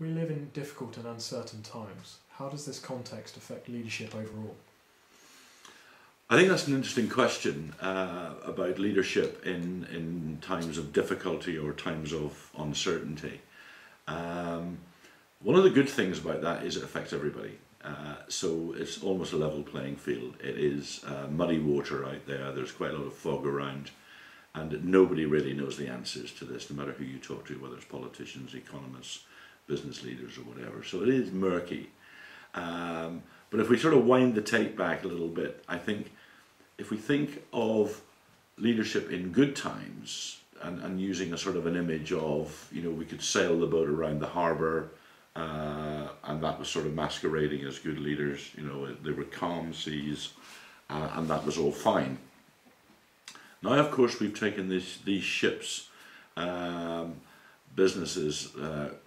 We live in difficult and uncertain times. How does this context affect leadership overall? I think that's an interesting question about leadership in times of difficulty or times of uncertainty. One of the good things about that is it affects everybody. So it's almost a level playing field. It is muddy water out there. There's quite a lot of fog around, and nobody really knows the answers to this, no matter who you talk to, whether it's politicians, economists, business leaders or whatever. So it is murky. But if we sort of wind the tape back a little bit, I think if we think of leadership in good times and using a sort of an image of, you know, we could sail the boat around the harbour and that was sort of masquerading as good leaders, you know, there were calm seas and that was all fine. Now, of course, we've taken these ships, businesses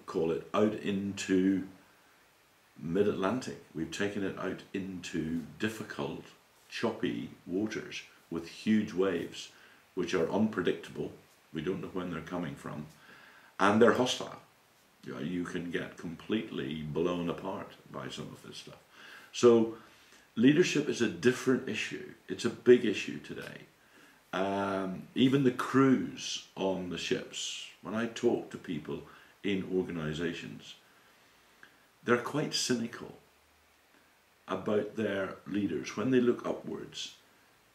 call it, out into mid-Atlantic. We've taken it out into difficult, choppy waters with huge waves, which are unpredictable. We don't know when they're coming from, and they're hostile. You know, you can get completely blown apart by some of this stuff. So leadership is a different issue. It's a big issue today. Even the crews on the ships, when I talk to people in organizations, they're quite cynical about their leaders. When they look upwards,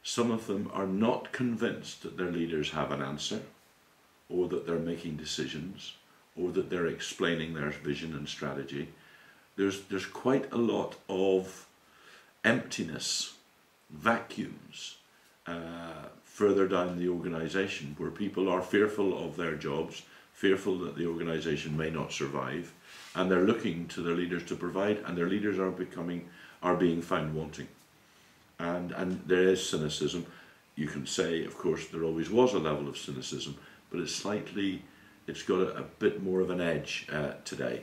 some of them are not convinced that their leaders have an answer, or that they're making decisions, or that they're explaining their vision and strategy. There's quite a lot of emptiness, vacuums, further down the organisation, where people are fearful of their jobs, fearful that the organisation may not survive, and they're looking to their leaders to provide, and their leaders are being found wanting. And there is cynicism. You can say, of course, there always was a level of cynicism, but it's got a bit more of an edge today.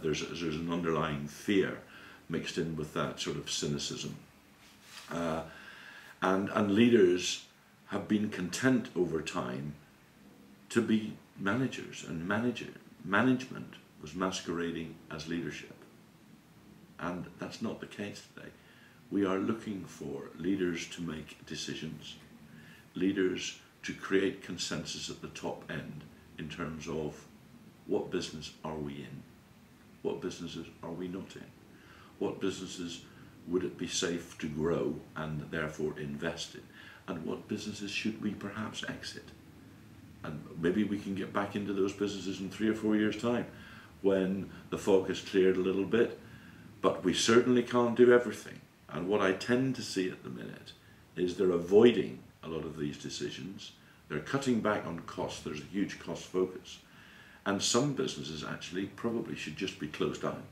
There's an underlying fear mixed in with that sort of cynicism. And leaders have been content over time to be managers, and management was masquerading as leadership. And that's not the case today. We are looking for leaders to make decisions, leaders to create consensus at the top end in terms of what business are we in, what businesses are we not in, what businesses would it be safe to grow and therefore invest in, and what businesses should we perhaps exit. And maybe we can get back into those businesses in 3 or 4 years' time when the fog has cleared a little bit, but we certainly can't do everything. And what I tend to see at the minute is they're avoiding a lot of these decisions. They're cutting back on costs. There's a huge cost focus. And some businesses actually probably should just be closed down,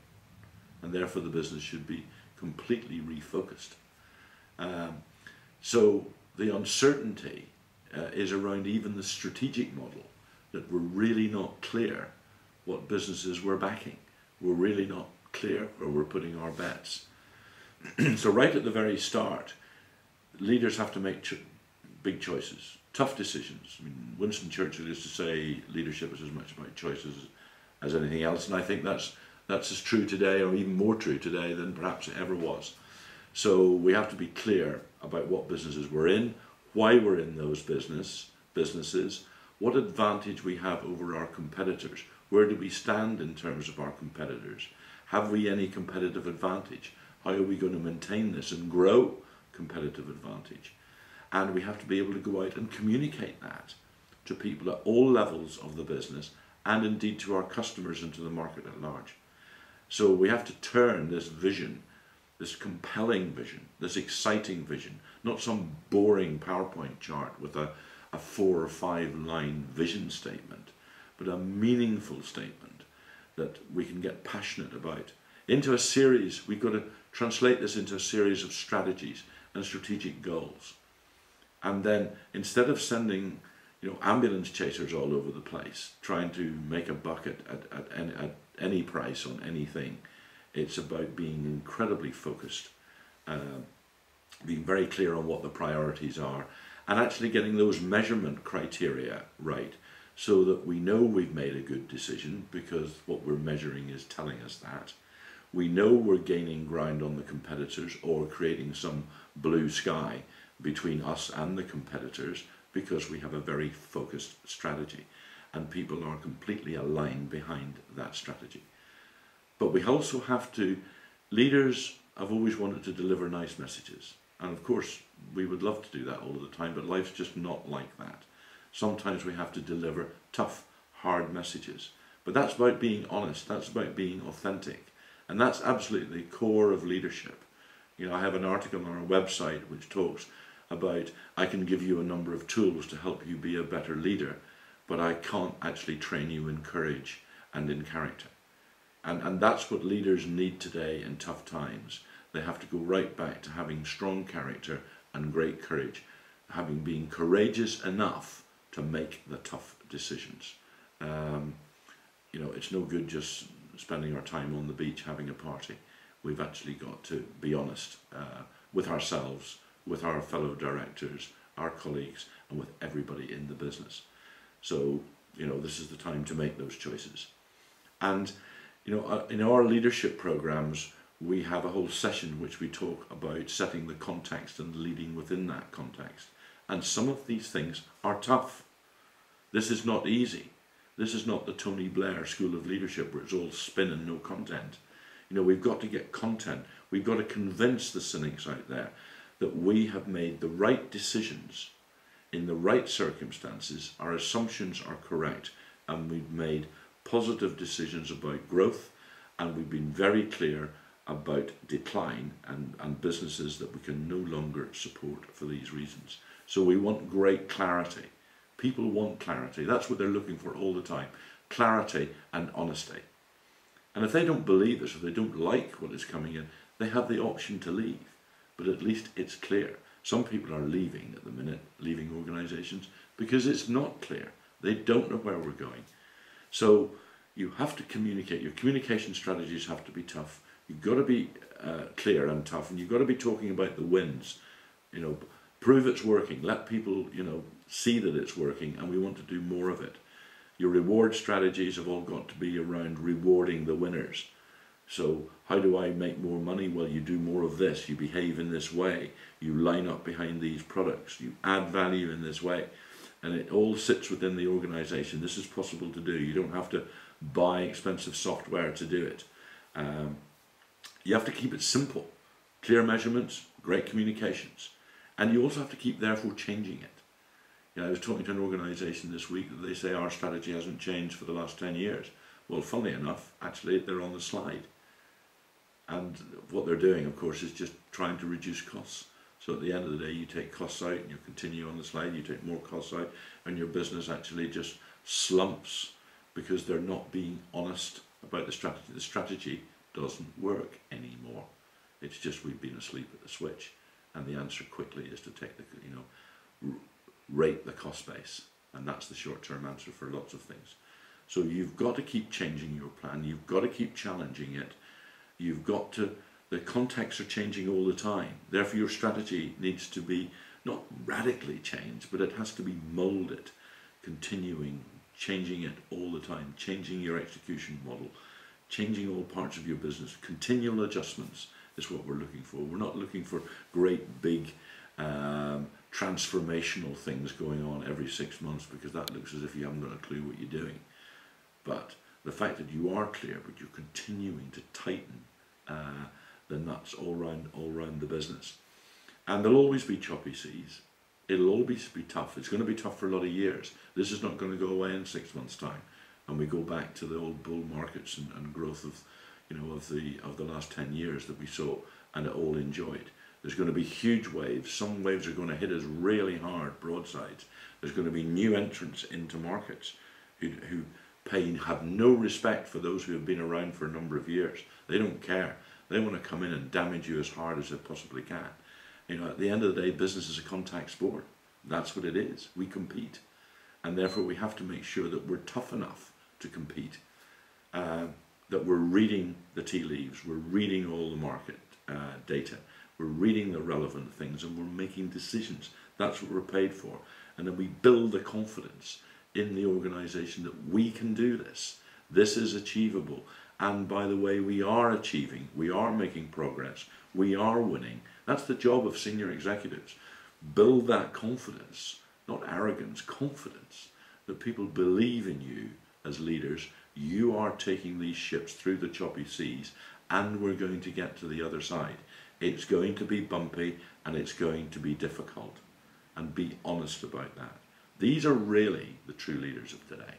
and therefore the business should be completely refocused. So the uncertainty is around even the strategic model, that we're really not clear what businesses we're backing. We're really not clear where we're putting our bets. So right at the very start, leaders have to make big choices, tough decisions. I mean, Winston Churchill used to say leadership is as much about choices as anything else, and I think that's as true today, or even more true today than perhaps it ever was. So we have to be clear about what businesses we're in, why we're in those businesses, what advantage we have over our competitors, where do we stand in terms of our competitors, have we any competitive advantage, how are we going to maintain this and grow competitive advantage. And we have to be able to go out and communicate that to people at all levels of the business, and indeed to our customers and to the market at large. So we have to turn this vision, this compelling vision, this exciting vision, not some boring PowerPoint chart with a 4 or 5 line vision statement, but a meaningful statement that we can get passionate about, into a series. We've got to translate this into a series of strategies and strategic goals. And then instead of sending, you know, ambulance chasers all over the place, trying to make a buck at any price on anything, it's about being incredibly focused, being very clear on what the priorities are, and actually getting those measurement criteria right, so that we know we've made a good decision because what we're measuring is telling us that. We know we're gaining ground on the competitors or creating some blue sky between us and the competitors because we have a very focused strategy and people are completely aligned behind that strategy. But we also have to, leaders have always wanted to deliver nice messages, and of course we would love to do that all the time, but life's just not like that. Sometimes we have to deliver tough, hard messages, but that's about being honest, that's about being authentic, and that's absolutely the core of leadership. You know, I have an article on our website which talks about, I can give you a number of tools to help you be a better leader, but I can't actually train you in courage and in character. And that's what leaders need today in tough times. They have to go right back to having strong character and great courage, having been courageous enough to make the tough decisions. You know, it's no good just spending our time on the beach having a party. We've actually got to be honest with ourselves, with our fellow directors, our colleagues, and with everybody in the business. So, you know, this is the time to make those choices. And, you know, in our leadership programs, we have a whole session which we talk about setting the context and leading within that context. And some of these things are tough. This is not easy. This is not the Tony Blair School of Leadership where it's all spin and no content. You know, we've got to get content. We've got to convince the cynics out there that we have made the right decisions in the right circumstances, our assumptions are correct, and we've made positive decisions about growth, and we've been very clear about decline and businesses that we can no longer support for these reasons. So we want great clarity. People want clarity. That's what they're looking for all the time. Clarity and honesty. And if they don't believe this, if they don't like what is coming in, they have the option to leave. But at least it's clear. Some people are leaving at the minute, leaving organisations, because it's not clear. They don't know where we're going. So you have to communicate. Your communication strategies have to be tough. You've got to be clear and tough, and you've got to be talking about the wins. You know, prove it's working. Let people, you know, see that it's working, and we want to do more of it. Your reward strategies have all got to be around rewarding the winners. So how do I make more money? Well, you do more of this. You behave in this way. You line up behind these products. You add value in this way. And it all sits within the organisation. This is possible to do. You don't have to buy expensive software to do it. You have to keep it simple. Clear measurements, great communications. And you also have to keep, therefore, changing it. You know, I was talking to an organisation this week that they say our strategy hasn't changed for the last 10 years. Well, funnily enough, actually, they're on the slide. And what they're doing, of course, is just trying to reduce costs. So at the end of the day, you take costs out and you continue on the slide, you take more costs out, and your business actually just slumps because they're not being honest about the strategy. The strategy doesn't work anymore. It's just we've been asleep at the switch. And the answer quickly is to take the, you know, rate the cost base. And that's the short-term answer for lots of things. So you've got to keep changing your plan. You've got to keep challenging it. You've got to, the contexts are changing all the time. Therefore your strategy needs to be not radically changed, but it has to be moulded, continuing, changing it all the time, changing your execution model, changing all parts of your business. Continual adjustments is what we're looking for. We're not looking for great big transformational things going on every 6 months, because that looks as if you haven't got a clue what you're doing. But the fact that you are clear, but you're continuing to tighten the nuts all round the business. And there'll always be choppy seas. It'll always be tough. It's going to be tough for a lot of years. This is not going to go away in 6 months' time. And we go back to the old bull markets and growth of, you know, of the last 10 years that we saw and all enjoyed. There's going to be huge waves. Some waves are going to hit us really hard, broadsides. There's going to be new entrants into markets who have no respect for those who have been around for a number of years. They don't care. They want to come in and damage you as hard as they possibly can. You know, at the end of the day, business is a contact sport. That's what it is. We compete. And therefore we have to make sure that we're tough enough to compete, that we're reading the tea leaves, we're reading all the market data, we're reading the relevant things, and we're making decisions. That's what we're paid for. And then we build the confidence in the organisation that we can do this. This is achievable. And by the way, we are achieving, we are making progress, we are winning. That's the job of senior executives. Build that confidence, not arrogance, confidence, that people believe in you as leaders. You are taking these ships through the choppy seas, and we're going to get to the other side. It's going to be bumpy, and it's going to be difficult. And be honest about that. These are really the true leaders of today.